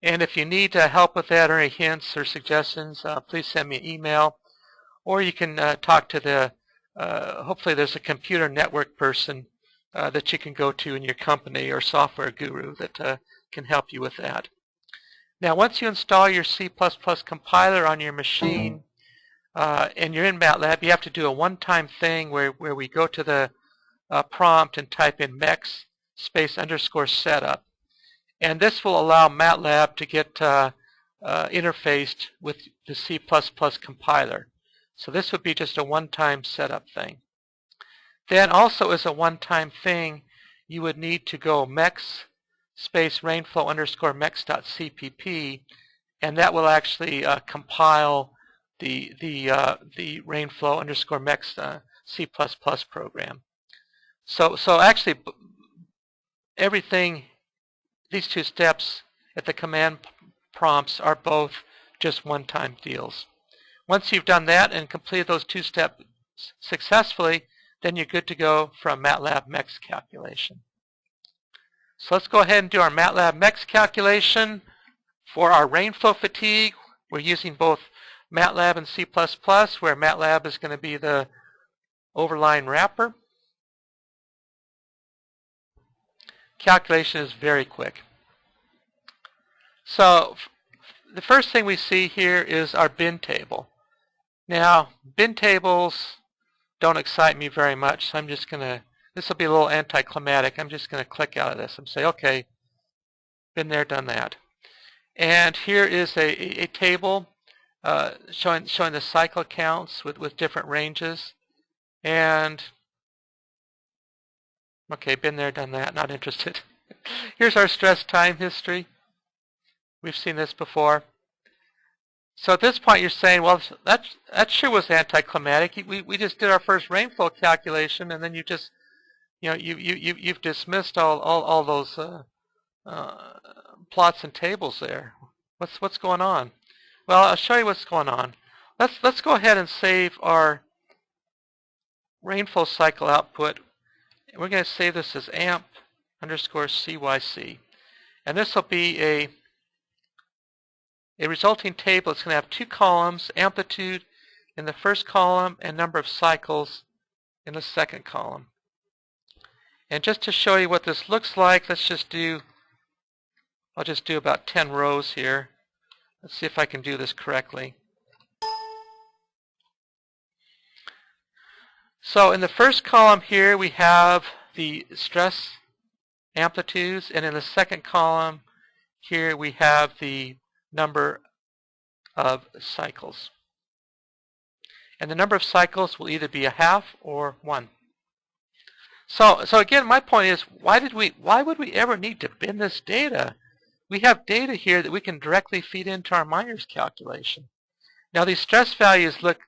And if you need help with that or any hints or suggestions, please send me an email, or you can talk to the. Hopefully, there's a computer network person that you can go to in your company, or software guru that can help you with that. Now, once you install your C++ compiler on your machine and you're in Matlab, you have to do a one-time thing where we go to the prompt and type in MEX _setup. And this will allow Matlab to get interfaced with the C++ compiler. So this would be just a one-time setup thing. Then also as a one-time thing, you would need to go MEX Rainflow _MEX.cpp, and that will actually compile the Rainflow _MEX C++ program. So actually everything, these two steps at the command prompts are both just one-time deals. Once you've done that and completed those two steps successfully, then you're good to go for a Matlab MEX calculation. So let's go ahead and do our Matlab MEX calculation. For our Rainflow fatigue, we're using both Matlab and C++, where Matlab is going to be the overlying wrapper. Calculation is very quick. So the first thing we see here is our bin table. Now, bin tables don't excite me very much, so I'm just going to, this will be a little anticlimactic. I'm just going to click out of this and say, okay, been there, done that. And here is a table showing the cycle counts with different ranges. And okay, been there, done that, not interested. Here's our stress time history. We've seen this before. So at this point you're saying, well, that sure was anticlimactic. We just did our first Rainflow calculation, and then you just, you've dismissed all those plots and tables there. What's going on? Well, I'll show you what's going on. Let's go ahead and save our Rainflow cycle output. We're going to save this as amp _CYC. And this will be a resulting table. It's going to have two columns, amplitude in the first column and number of cycles in the second column. And just to show you what this looks like, I'll just do about 10 rows here. Let's see if I can do this correctly. So in the first column here we have the stress amplitudes, and in the second column here we have the number of cycles. And the number of cycles will either be a half or 1. So again, my point is, why would we ever need to bin this data? We have data here that we can directly feed into our miners calculation. Now these stress values look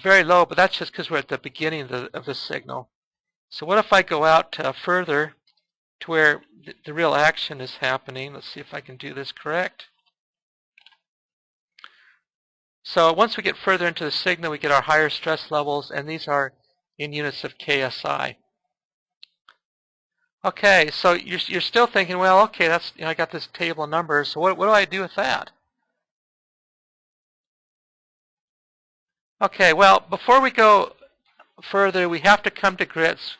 very low, but that's just because we're at the beginning of the signal. So what if I go out further to where the real action is happening? Let's see if I can do this correct. So once we get further into the signal, we get our higher stress levels, and these are in units of KSI. Okay, so you're still thinking, well, okay, that's, I got this table of numbers, so what do I do with that? Okay, well, before we go further, we have to come to grips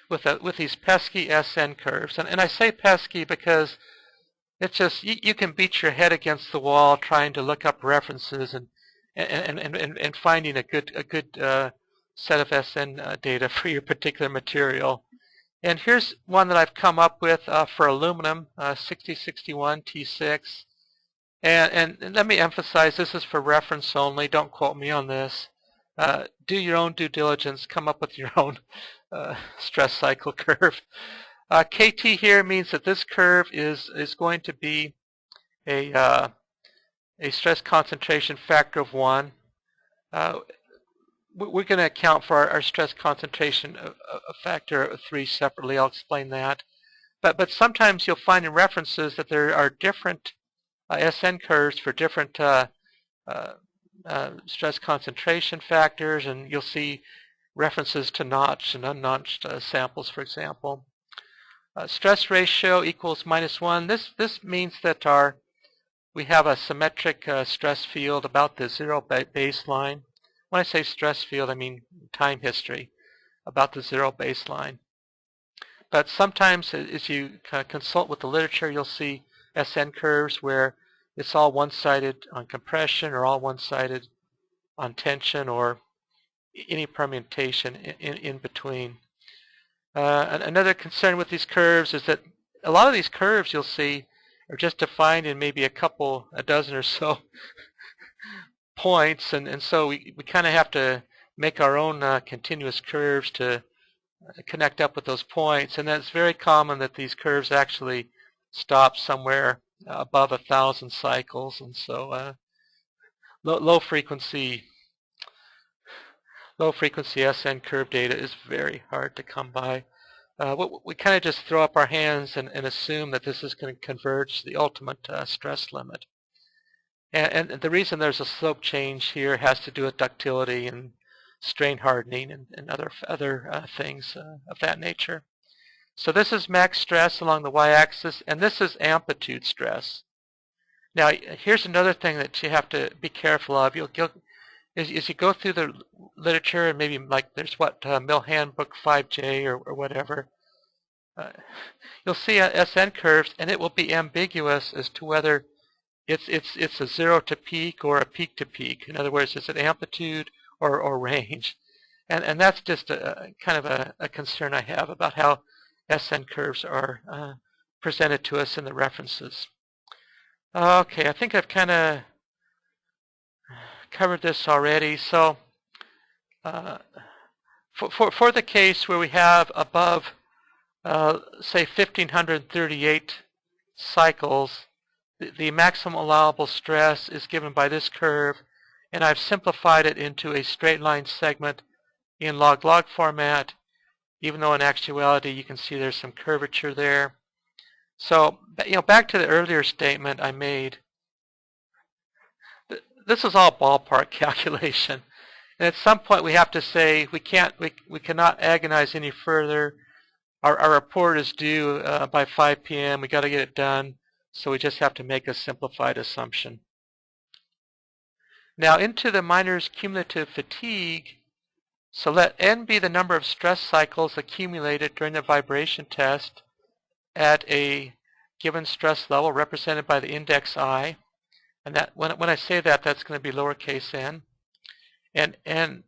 with these pesky SN curves. And I say pesky because it's just, you can beat your head against the wall trying to look up references and finding a good set of SN data for your particular material. And here's one that I've come up with for aluminum, 6061 T6. And let me emphasize, this is for reference only. Don't quote me on this. Do your own due diligence. Come up with your own stress cycle curve. KT here means that this curve is going to be a stress concentration factor of 1. We're going to account for our stress concentration a factor of 3 separately. I'll explain that. But sometimes you'll find in references that there are different SN curves for different stress concentration factors, and you'll see references to notched and unnotched samples, for example. Stress ratio equals -1. This means that we have a symmetric stress field about the 0 baseline. When I say stress field, I mean time history, about the 0 baseline. But sometimes as you consult with the literature, you'll see SN curves where it's all one-sided on compression or all one-sided on tension or any permutation in between. Another concern with these curves is that a lot of these curves you'll see are just defined in maybe a dozen or so points, and so we kind of have to make our own continuous curves to connect up with those points, and that's very common that these curves actually stop somewhere above 1,000 cycles, and so low frequency SN curve data is very hard to come by. We kind of just throw up our hands and assume that this is going to converge to the ultimate stress limit. And the reason there's a slope change here has to do with ductility and strain hardening and other things of that nature. So this is max stress along the y-axis, and this is amplitude stress. Now, here's another thing that you have to be careful of. As you go through the literature, and maybe like there's Mill Handbook 5J or whatever, you'll see SN curves, and it will be ambiguous as to whether it's a 0 to peak or a peak to peak. In other words, is it amplitude or range? And that's just a kind of a concern I have about how SN curves are presented to us in the references. Okay, I think I've kind of covered this already. So for the case where we have above, say, 1,538 cycles, the maximum allowable stress is given by this curve, and I've simplified it into a straight line segment in log-log format, even though in actuality you can see there's some curvature there. So, back to the earlier statement I made, this is all ballpark calculation. And at some point we have to say we cannot agonize any further. Our report is due by 5 p.m. We got to get it done, so we just have to make a simplified assumption. Now into the miner's cumulative fatigue. So let n be the number of stress cycles accumulated during the vibration test at a given stress level represented by the index I. And that when I say that, that's going to be lowercase n. And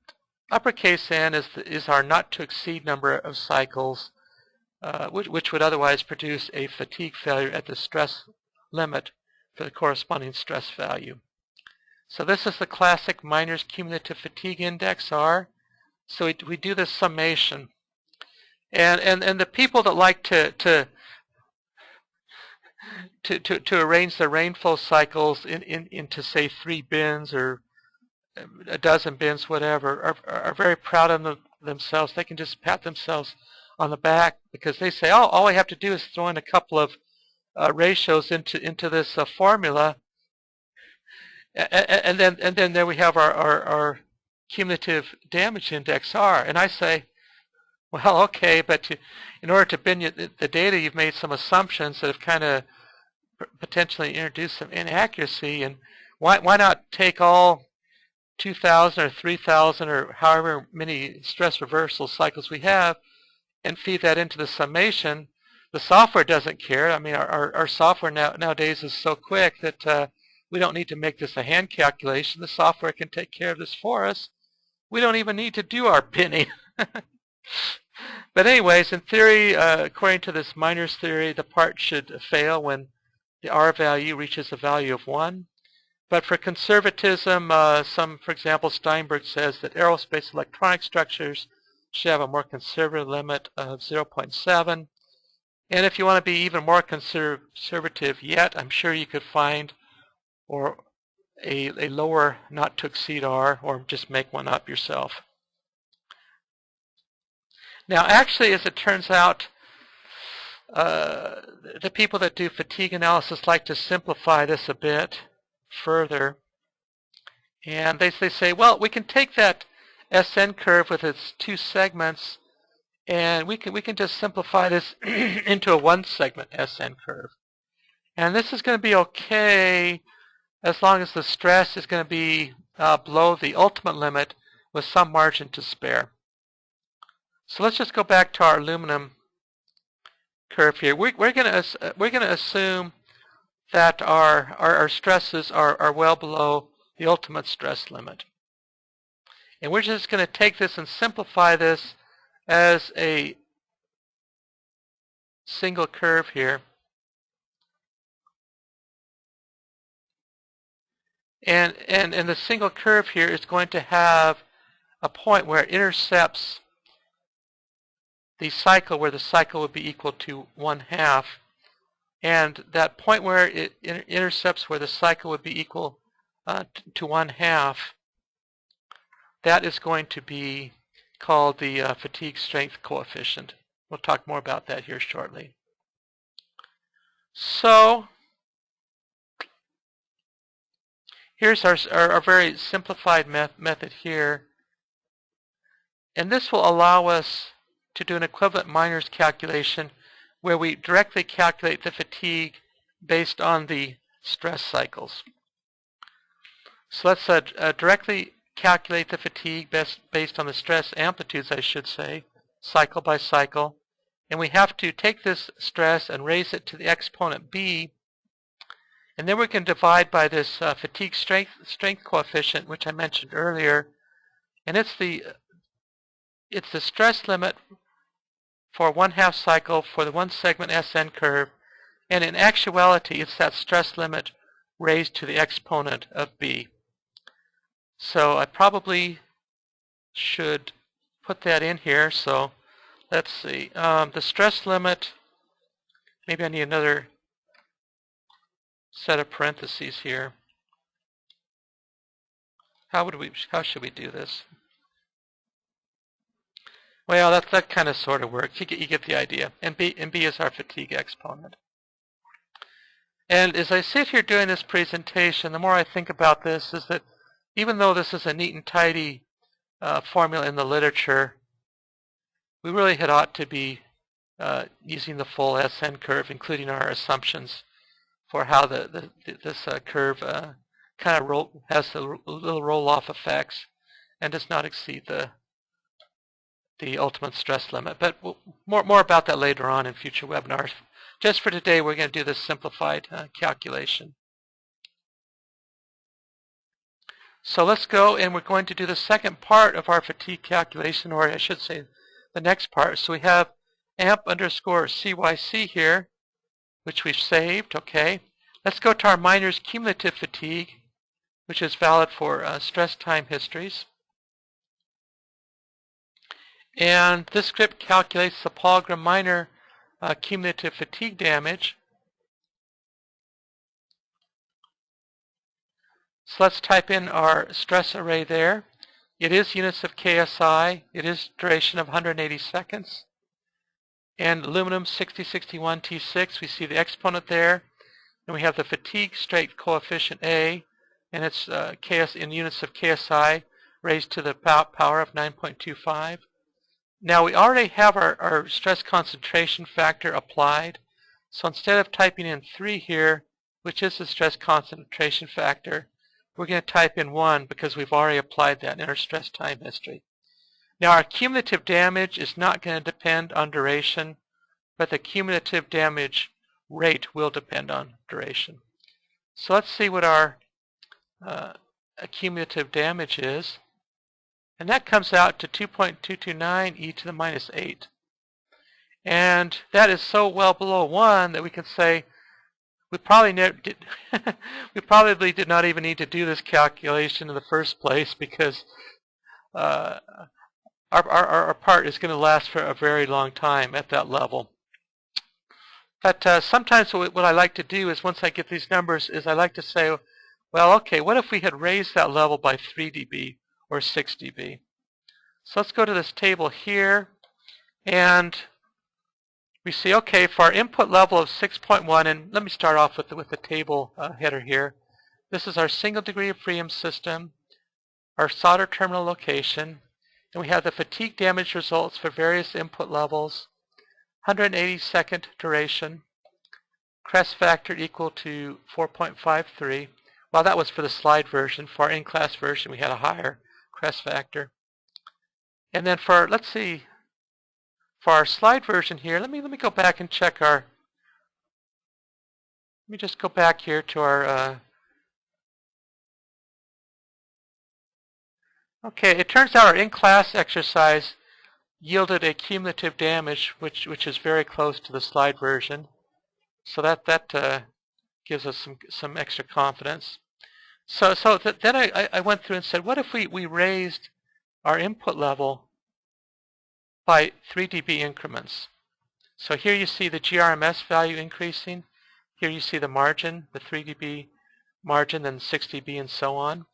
uppercase n is our not to exceed number of cycles, which would otherwise produce a fatigue failure at the stress limit for the corresponding stress value. So this is the classic miner's cumulative fatigue index R. So we do this summation. And the people that like to arrange the rainflow cycles into say 3 bins or a dozen bins, whatever, are very proud of themselves. They can just pat themselves on the back, because they say, oh, all we have to do is throw in a couple of ratios into this formula, and then there we have our cumulative damage index R. And I say, well, okay, but in order to bin the data, you've made some assumptions that have kind of potentially introduced some inaccuracy. And why not take all 2,000 or 3,000 or however many stress reversal cycles we have and feed that into the summation? The software doesn't care. I mean, our software nowadays is so quick that we don't need to make this a hand calculation. The software can take care of this for us. We don't even need to do our binning. But anyways, in theory, according to this Miner's theory, the part should fail when the R value reaches a value of 1. But for conservatism, for example, Steinberg says that aerospace electronic structures should have a more conservative limit of 0.7. And if you want to be even more conservative yet, I'm sure you could find a lower not to exceed R, or just make one up yourself. Now, actually, as it turns out, the people that do fatigue analysis like to simplify this a bit further. And they say, well, we can take that SN curve with its 2 segments, and we can just simplify this into a 1-segment SN curve. And this is going to be okay as long as the stress is going to be below the ultimate limit with some margin to spare. So let's just go back to our aluminum curve here. We're going to assume that our stresses are well below the ultimate stress limit, and we're just going to take this and simplify this as a single curve here. And the single curve here is going to have a point where it intercepts the cycle, where the cycle would be equal to 1/2. And that point where it intercepts where the cycle would be equal to 1/2, that is going to be called the fatigue strength coefficient. We'll talk more about that here shortly. So here's our very simplified method here. And this will allow us to do an equivalent Miner's calculation where we directly calculate the fatigue based on the stress cycles. So let's directly calculate the fatigue based on the stress amplitudes, I should say, cycle by cycle. And we have to take this stress and raise it to the exponent b. And then we can divide by this fatigue strength coefficient, which I mentioned earlier. And it's the stress limit for 1/2 cycle for the 1-segment SN curve. And in actuality, it's that stress limit raised to the exponent of b. So I probably should put that in here. So let's see. The stress limit, maybe I need another set of parentheses here. How should we do this? Well, that kind of sort of works. You get the idea. And B is our fatigue exponent. And as I sit here doing this presentation, the more I think about this is that even though this is a neat and tidy formula in the literature, we really had ought to be using the full SN curve, including our assumptions for how this curve kind of has the little roll-off effects and does not exceed the ultimate stress limit. But more about that later on in future webinars. Just for today, we're going to do this simplified calculation. So let's go, and we're going to do the second part of our fatigue calculation, or I should say the next part. So we have amp underscore CYC here, which we've saved. Okay. Let's go to our Miner's cumulative fatigue, which is valid for stress time histories. And this script calculates the Palgram Miner cumulative fatigue damage. So let's type in our stress array there. It is units of KSI. It is duration of 180 seconds. And aluminum 6061 T6, we see the exponent there. And we have the fatigue strength coefficient A, and it's KS in units of KSI raised to the power of 9.25. Now we already have our stress concentration factor applied. So instead of typing in 3 here, which is the stress concentration factor, we're going to type in 1 because we've already applied that in our stress time history. Now our cumulative damage is not going to depend on duration, but the cumulative damage rate will depend on duration. So let's see what our cumulative damage is. And that comes out to 2.229 e to the minus 8. And that is so well below 1 that we can say we probably did not even need to do this calculation in the first place, because our part is going to last for a very long time at that level. But sometimes what I like to do is, once I get these numbers, is I like to say, well, okay, what if we had raised that level by 3 dB or 6 dB? So let's go to this table here, and we see, okay, for our input level of 6.1, and let me start off with the table header here. This is our single degree of freedom system, our solder terminal location, and we have the fatigue damage results for various input levels, 180-second duration, crest factor equal to 4.53. Well, that was for the slide version. For our in-class version, we had a higher crest factor. And then for, let's see, for our slide version here, let me go back and check our, let me just go back here to our, okay, it turns out our in-class exercise yielded a cumulative damage which is very close to the slide version. So that gives us some extra confidence. So then I went through and said, what if we raised our input level by 3 dB increments? So here you see the GRMS value increasing. Here you see the margin, the 3 dB margin, then 6 dB, and so on.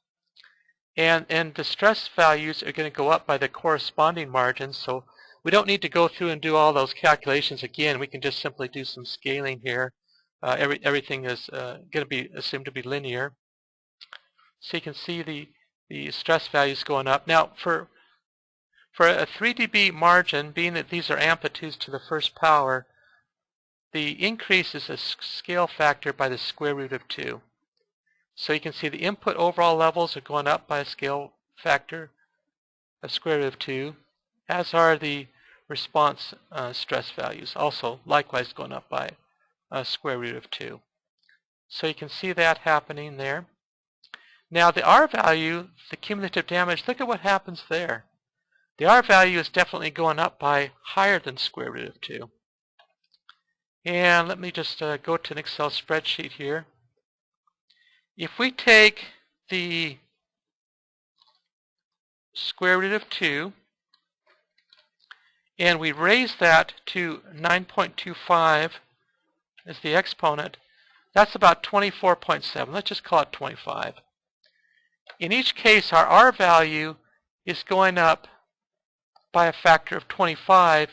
And the stress values are going to go up by the corresponding margins. So we don't need to go through and do all those calculations again. We can just simply do some scaling here. Everything is going to be assumed to be linear. So you can see the stress values going up. Now for a 3 dB margin, being that these are amplitudes to the first power, the increase is a scale factor by the square root of 2. So you can see the input overall levels are going up by a scale factor, a square root of 2, as are the response stress values, also likewise going up by a square root of 2. So you can see that happening there. Now the R value, the cumulative damage, look at what happens there. The R value is definitely going up by higher than square root of 2. And let me just go to an Excel spreadsheet here. If we take the square root of 2 and we raise that to 9.25 as the exponent, that's about 24.7. Let's just call it 25. In each case, our R value is going up by a factor of 25,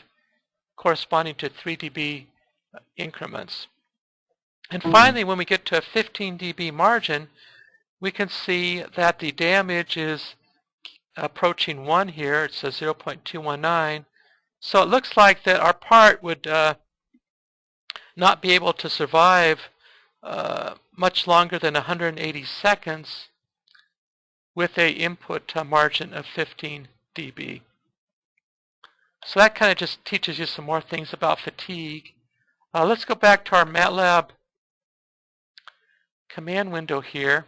corresponding to 3 dB increments. And finally, when we get to a 15 dB margin, we can see that the damage is approaching 1 here. It says 0.219. So it looks like that our part would not be able to survive much longer than 180 seconds with a input margin of 15 dB. So that kind of just teaches you some more things about fatigue. Let's go back to our Matlab command window here.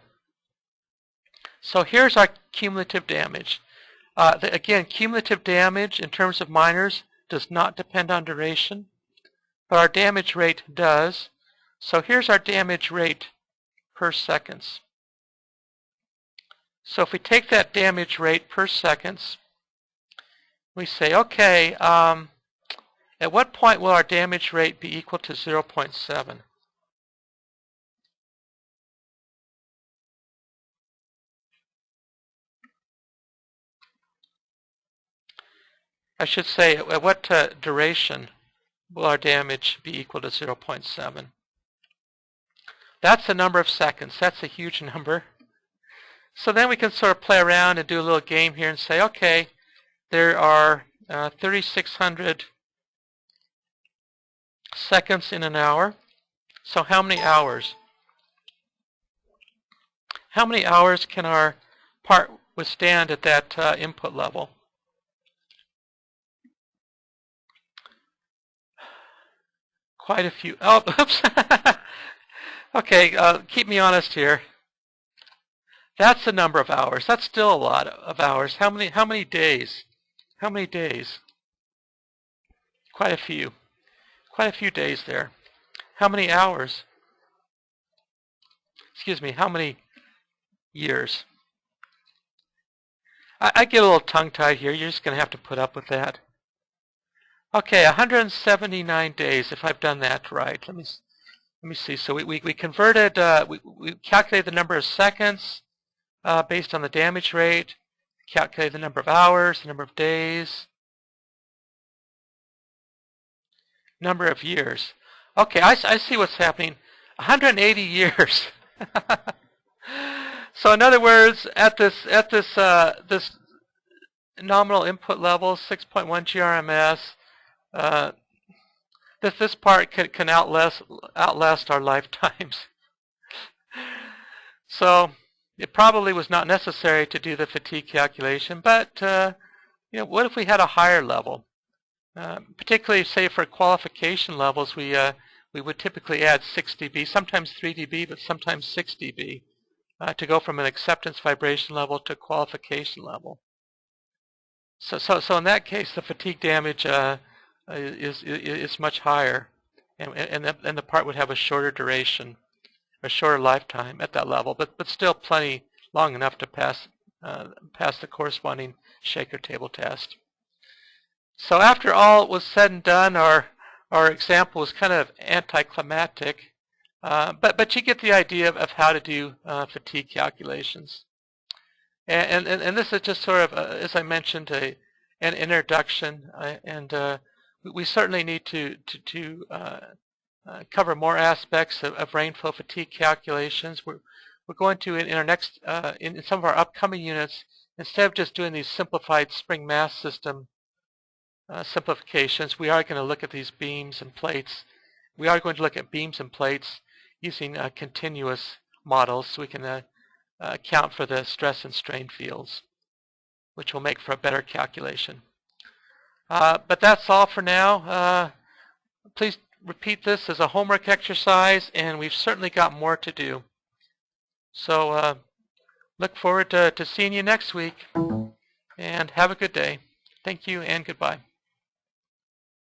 So here's our cumulative damage. Again, cumulative damage in terms of minors does not depend on duration, but our damage rate does. So here's our damage rate per seconds. So if we take that damage rate per seconds, we say, okay, at what point will our damage rate be equal to 0.7? I should say, at what duration will our damage be equal to 0.7. That's the number of seconds. That's a huge number. So then we can sort of play around and do a little game here and say, okay, there are 3,600 seconds in an hour. So how many hours? How many hours can our part withstand at that input level? Quite a few. Oh, oops. Okay, keep me honest here. That's the number of hours. That's still a lot of hours. How many days? How many days? Quite a few. Quite a few days there. How many hours? Excuse me, how many years? I get a little tongue-tied here. You're just going to have to put up with that. Okay, 179 days, if I've done that right. Let me see. So we converted, we calculated the number of seconds based on the damage rate, calculated the number of hours, the number of days, number of years. Okay, I see what's happening. 180 years. So in other words, at this nominal input level, 6.1 GRMS, this part can outlast our lifetimes. So it probably was not necessary to do the fatigue calculation, but what if we had a higher level? Particularly, say, for qualification levels, we would typically add 6 dB, sometimes 3 dB, but sometimes 6 dB, to go from an acceptance vibration level to qualification level. So in that case, the fatigue damage is much higher, and the part would have a shorter duration, a shorter lifetime at that level, but still plenty long enough to pass the corresponding shaker table test. So after all was said and done, our example was kind of anticlimactic, but you get the idea of how to do fatigue calculations. And this is just sort of, as I mentioned, an introduction, and we certainly need to cover more aspects of rainflow fatigue calculations. We're going to, in our next, in some of our upcoming units, instead of just doing these simplified spring mass system simplifications, we are going to look at these beams and plates. We are going to look at beams and plates using continuous models, so we can account for the stress and strain fields, which will make for a better calculation. But that's all for now. Please repeat this as a homework exercise, and we've certainly got more to do. So look forward to seeing you next week, and have a good day. Thank you and goodbye.